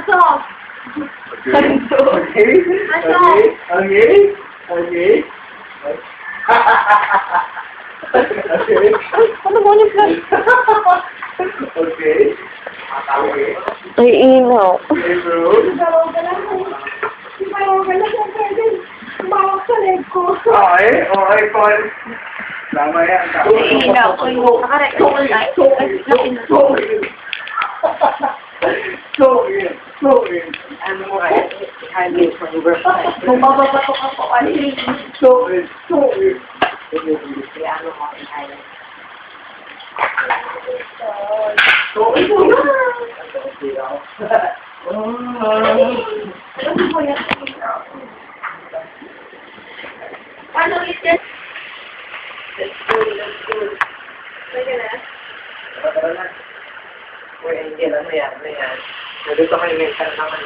Aso! Okay. Okay. Okay. Okay. Okay. Okay. Ano mo yung flash? Okay. Okay. Ay, inaw. Okay, bro. Bawak sa leg ko. Okay. Okay, Paul. Tama yan. Tama. Ay, inaw. Ano mo kaya? Highway for the worst time. Kung mababato ka po, ano yun? Kaya ano mo kaya highway? Ano yun? Uy, Angel, ano yan? Ano yan? Nandito kayo mental naman.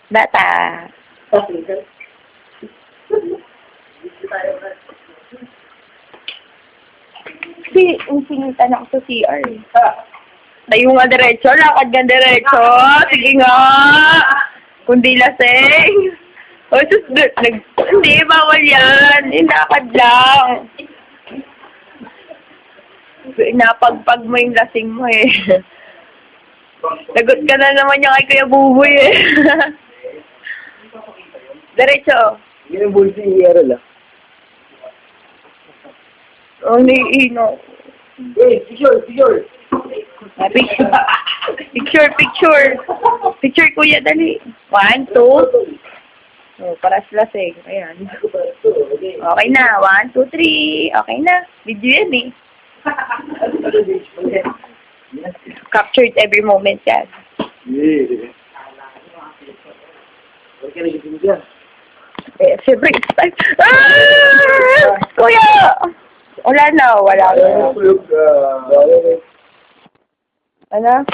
Bata. Sinitan ako sa CR. Tayo nga diretso, lakad nga diretso. Sige nga. Kundi lasing. O, hindi, bawal yan. Inakad lang. Napagpag mo yung lasing mo eh. Lagot ka na naman yung kay Kuya Buboy eh. Diretso. Hindi na bullshit yung ERL ah. Oh, naiino. Hey, picture, picture. Picture. Picture, picture. Picture, kuya, dali. 1, 2. Oh, para lasing. Ayan. Okay na. 1, 2, 3. Okay na. Video yan eh. Captured every moment yan. Yeah. Huwag ka nagiging dyan. Eh, siyempre, it's time. Ah! Kuya! Wala na. Wala na. Tulog ka. Ano?